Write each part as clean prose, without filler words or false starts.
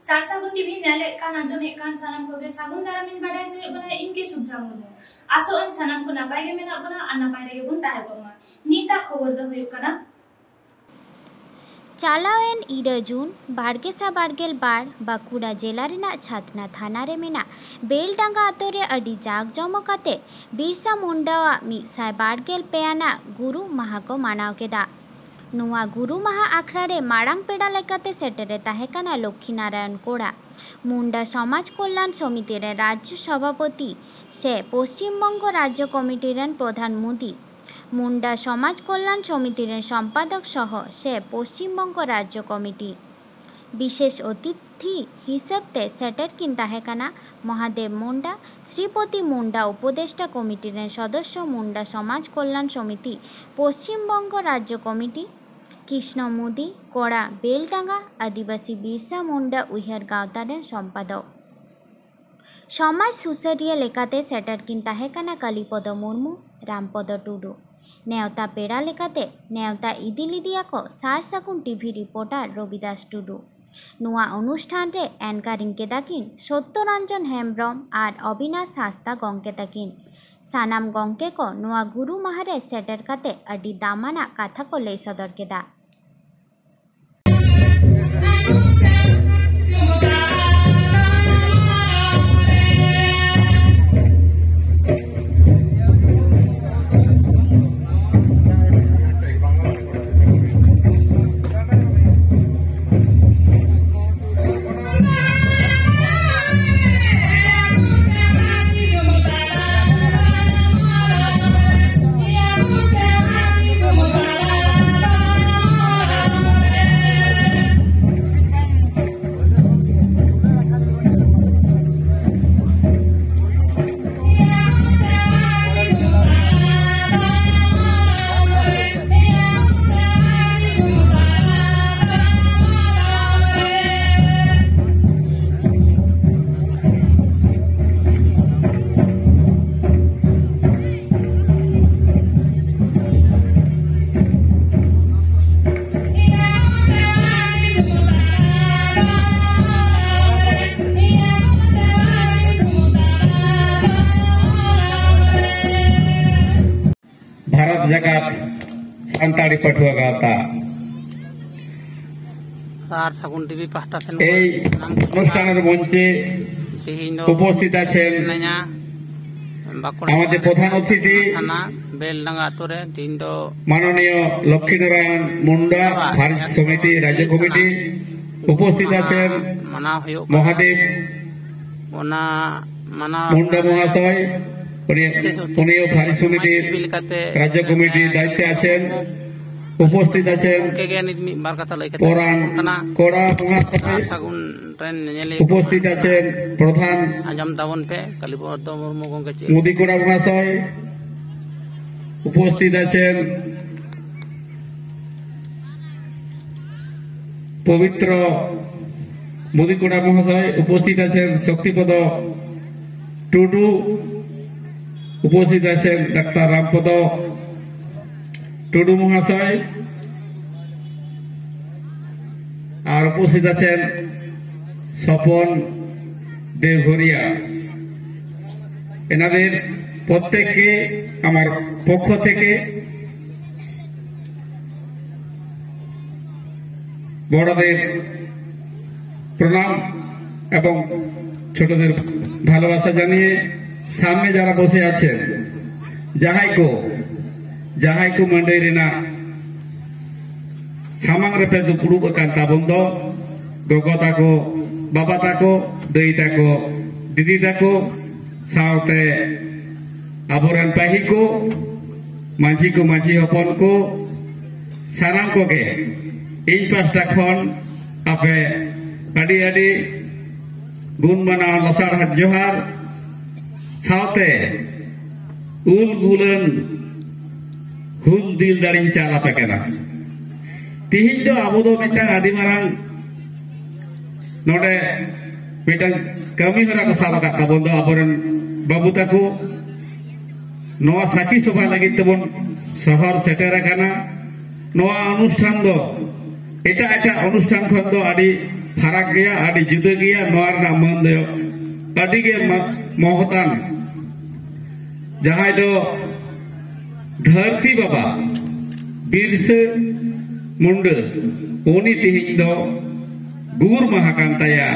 सार सागुन टीवी नेले कान आजमे कान सानाम को गे सागुन दारामिन बाडाय जे बना इनके सुब्रा मुनु आसो अन सानाम को नापाय गे मेना बना अन नापाय गे बुन ताहे बमा नीता खबर द हुयु कना चालावेन 2 जून बारगेसा बारगेल बार बाकुड़ा जिला रेना छातना थाना रे मेना बेलडांगा आतो रे अडी जाग जमकाते बिरसा मुंडावा 112 पेयाना गुरु माहा को मानाव केदा नुआ गुरु माहा आखड़ा रे माड़ांग पेड़ा लेकाते सेटेरे ताहेकाना लक्ष्मी नारायण कोड़ा मुंडा समाज कल्याण समिति रे राज्य सभापति से पश्चिम बंग राज्य कमिटी रेन प्रधान मोदी मुंडा समाज कल्याण समिति रे सम्पादक सह से पश्चिम बंग राज्य कमिटी विशेष अतिथि हिसाबते सेटर किन ताहेकाना महादेव मुंडा श्रीपति मुंडा उपदेष्टा कमिटी रे सदस्य मुंडा समाज कल्याण समिति पश्चिम बंग राज्य कमिटी कृष्ण मोदी कोड़ा बेलडांगा आदिवासी बिरसा मुंडा उइहार गावता रे सम्पादक समाज सुसारिया लेकाते सेटर किन ताहेकाना कालीपद मुर्मू रामपद टुडू नेवता पेड़ा लेकाते नेवता इदी लिदिया को सार सागुन टीवी रिपोर्टर रविदास टुडू नुआ अनुष्ठान रे एंकारिंग केदाकिन सत्यरंजन हेम्ब्रम और अविनाश हांसदा गंके ताकिन सानाम गंके को नुआ गुरु माहारे सेटर काते अडी दामाना कथा को लई सदर केदा भारत जगत सान्ताड़ी पठुआ गाता सार सागुन टीवी पाहटा सेन এই অনুষ্ঠানের মঞ্চে উপস্থিত আছেন আমাদের প্রধান অতিথি থানা বেলডাঙ্গা আতরে দিন দো মাননীয় লক্ষ্মীনারায়ণ মুন্ডা ভারত সমিতি রাজ্য কমিটি উপস্থিত আছেন মানা হয়ো মহাদেব ওনা মানা মুন্ডা মহাশয় উনিও ভারত সমিতির রাজ্য কমিটির দায়িত্বে আছেন উপস্থিত আছেন পুরাণ কোড়া মহাশয় সাগুন ট্রেন নেলে উপস্থিত আছেন প্রধান আজম তাবন পে কালীপদ মুর্মু গঙ্গে মোদি কোড়া মহাশয় উপস্থিত আছেন পবিত্র মোদি কোড়া মহাশয় উপস্থিত আছেন শক্তিপদ টুডু উপস্থিত আছেন ডাক্তার রামপদ টুডু মহাশয় আর উপস্থিত আছেন স্বপন দেবঘরিয়া এনাদের প্রত্যেককে আমার পক্ষ থেকে বড়দের প্রণাম এবং ছোটদের ভালোবাসা জানিয়ে सामने जरा बसे आছেন जाहाई को मंडई रेना सामांग रे पे दुपुड़ुब अकान ताबन दो गोगो ताको बाबा ताको दई ताको दीदी ताको सावते आबोरन पाही को मांझी हपन को सानाम को गे इन पास्टा खन आपे आडी आडी गुण मना लसाड़ हाथ जोहार सावते उल गुलन हुल दिल दारिन चाला पेकेना तिहिन दो आबो दो मिटांग आदि मारांग नोडे मिटांग कमी हरा को साबा का ताबन दो आबोरन बाबू ताको नोआ साकी सभा लगित तबन शहर सेटेर आकाना नोआ अनुष्ठान दो एटा एटा अनुष्ठान खन दो आदि ফারাক গিয়া আদি জুদা গিয়া নোয়ার না মান দো আদি গে মহতান जहां दो धरती बाबा बिरसा मुंडा उनी तिहिं दो गुर महाकांताया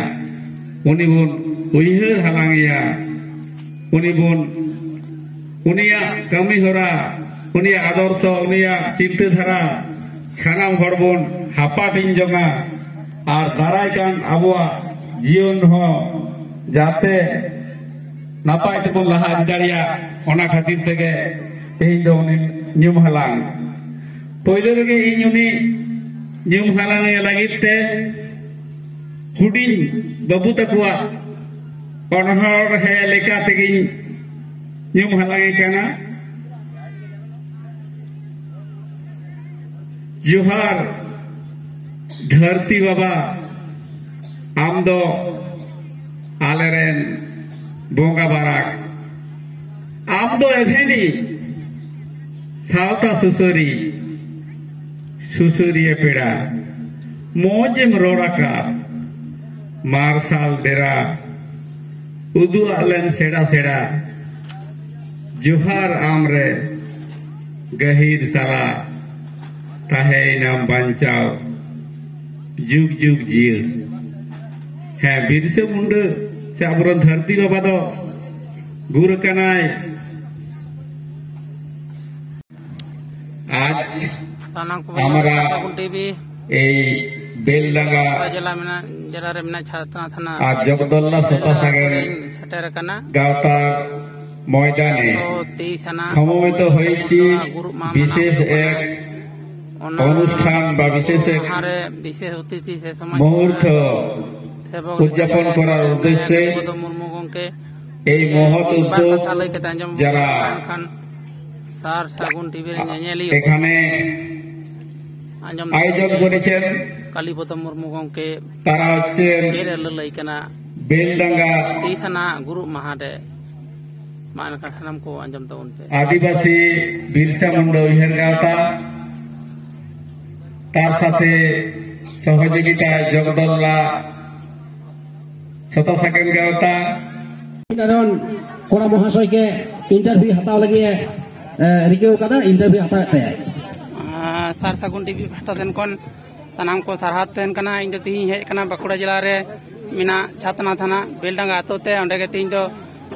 उनी बोन उयहर हालांगिया उनी बोन उनिया कमी होरा उनिया आदर्श उनिया चिंताधारा सानाम हर बोन हापातिन जंगा और दारायकान आबुआ जीवन हो जाते नापाय तबन लाहा दाड़िया ओना खातिर तेगे तेहिं दो उनी ᱧᱩᱢ हालांग पहिले रेगे इन उनी ᱧᱩᱢ हालांग लागित ते हुडिन बाबू तकुआ अनहर हे लेका तेगे ᱧᱩᱢ हालांग काना जोहार धरती बाबा आम दो आलेरेन बोंगा बाराक आम दो एभेनी सावता सुसुरी सुसुरिये पेड़ा मोजेम रोड़ाका मार्शाल डेरा उदू आलेन सेड़ा सेड़ा जोहार आमरे गहीर साला ताहे नाम बंचाओ जुग जुग जियो है बिरसा मुंडा से आबरन धरती बाबा दो गुर कनाय आज हमारा बेलडांगा आज जगदल्ला सतासागेर गावता मयदाने समवेत हয়েছি विशेष एक অনুষ্ঠান বা বিশেষ এক মুহূর্ত উদযাপন করার উদ্দেশ্যে এই মহৎ উদ্যোগ যারা এখানে আয়োজন করেছেন কালীপদ মুর্মু গঙ্কে তারা হচ্ছে বেলডাঙ্গা গুরু মাহাদে আদিবাসী বিরসা মুন্ডা উইহার গাওতা তার সাথে সহযোগিতায় জগদল্লা সতাসাকেন গাওতা কারণ কোড়া মহাশয়কে ইন্টারভিউ হাতাও লাগিয়ে রিকেও কাদা ইন্টারভিউ হাতাতে सार सागुन टीवी भाटा देन कौन तनाम को सरहद तेन कना इन जो तीन है कना बाकुड़ा जिला रे मिना छातना थाना बेलडांगा आतो ते अंडे के तीन जो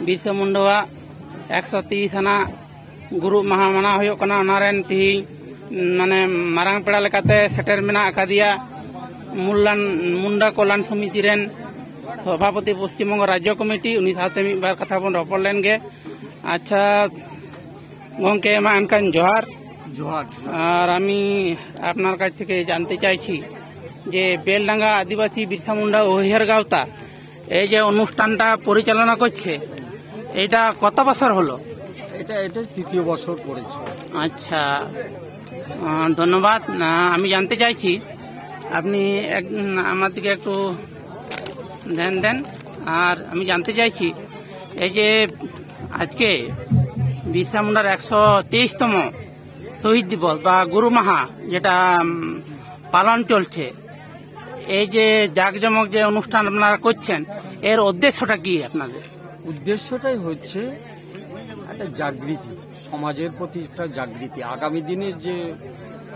बिरसा मुंडा 130 थाना गुरु महामना होयो कना नारेन ती माने मारांग पेड़ा लेकाते सेटर मिना अकादिया मुल्लान मुंडा कल्याण समिति रेन सभापति पश्चिम बंग राज्य कमिटी उनी साथे मी बार कथा बन रपड़ लेन गे अच्छा गंके मा अनकान जोहार और आमी आपनार काछ थेके जानते चाइछि जे बेलडांगा आदिवासी बिरसा मुंडा उइहार गावता এই যে অনুষ্ঠানটা পরিচালনা করছে এটা কত বছর হলো? এটা তৃতীয় বছর পড়েছে। আচ্ছা, ধন্যবাদ। আমি জানতে চাইছি আপনি আমার দিকে একটু ধ্যান দেন। আর আমি জানতে চাইছি এই যে আজকে বিরসা মুন্ডার 123তম শহীদ দিবস বা গুরু মাহা যেটা পালন চলছে, এই যে জাঁকজমক যে অনুষ্ঠান আপনারা করছেন এর উদ্দেশ্যটা কি? আপনাদের উদ্দেশ্যটাই হচ্ছে একটা জাগৃতি, সমাজের প্রতি একটা জাগৃতি। আগামী দিনের যে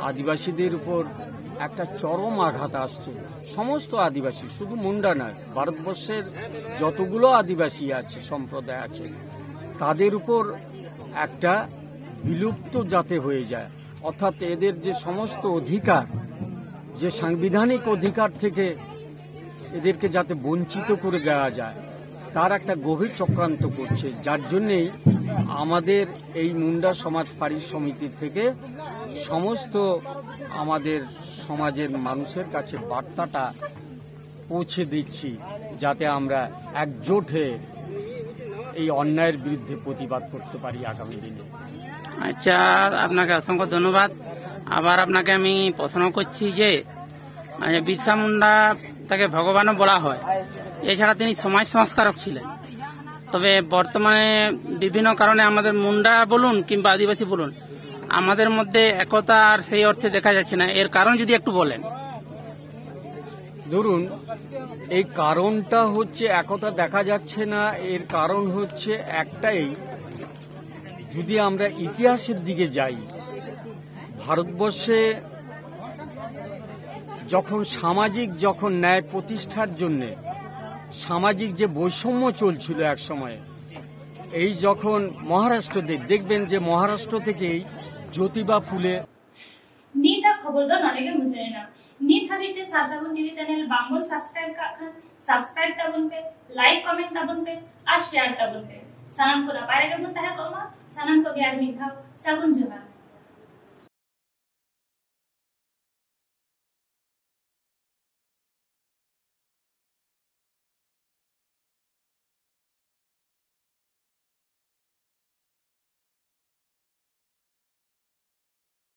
আদিবাসীদের উপর একটা চরম আঘাত আসছে, সমস্ত আদিবাসী, শুধু মুন্ডা নয়, ভারতবর্ষের যতগুলো আদিবাসী আছে, সম্প্রদায় আছে, তাদের উপর একটা বিলুপ্ত যাতে হয়ে যায়, অর্থাৎ এদের যে সমস্ত অধিকার, যে সাংবিধানিক অধিকার থেকে এদেরকে যাতে বঞ্চিত করে দেওয়া যায়, তার একটা গভীর চক্রান্ত করছে। যার জন্যেই আমাদের এই মুন্ডা সমাজ পাড়ি সমিতি থেকে সমস্ত আমাদের সমাজের মানুষের কাছে বার্তাটা পৌঁছে দিচ্ছি, যাতে আমরা একজোট হয়ে এই অন্যায়ের বিরুদ্ধে প্রতিবাদ করতে পারি আগামী দিনে। আচ্ছা, আপনাকে অসংখ্য ধন্যবাদ। আবার আপনাকে আমি প্রশ্ন করছি যে বিরসা মুন্ডা তাকে ভগবানও বলা হয়, এছাড়া তিনি সমাজ সংস্কারক ছিলেন। তবে বর্তমানে বিভিন্ন কারণে আমাদের মুন্ডা বলুন কিংবা আদিবাসী বলুন, আমাদের মধ্যে একতা আর সেই অর্থে দেখা যাচ্ছে না। এর কারণ যদি একটু বলেন। ধরুন এই কারণটা হচ্ছে একথা দেখা যাচ্ছে না, এর কারণ হচ্ছে একটাই, যদি আমরা ইতিহাসের দিকে যাই, ভারতবর্ষে যখন ন্যায় প্রতিষ্ঠার জন্য সামাজিক যে বৈষম্য চলছিল এক সময়ে, এই যখন মহারাষ্ট্রতে দেখবেন যে মহারাষ্ট্র থেকেই জ্যোতিবা ফুলে नीता खबर दो नॉलेगे मुझे ना नीत हबीते सासागुन टीवी चैनल बांगबोल सब्सक्राइब का खान सब्सक्राइब तबन पे लाइक कमेंट तबन पे और शेयर तबन पे सनम को ना पारे के बुता है कोमा सनम को ग्यार मिठाओ सगुन जुहा।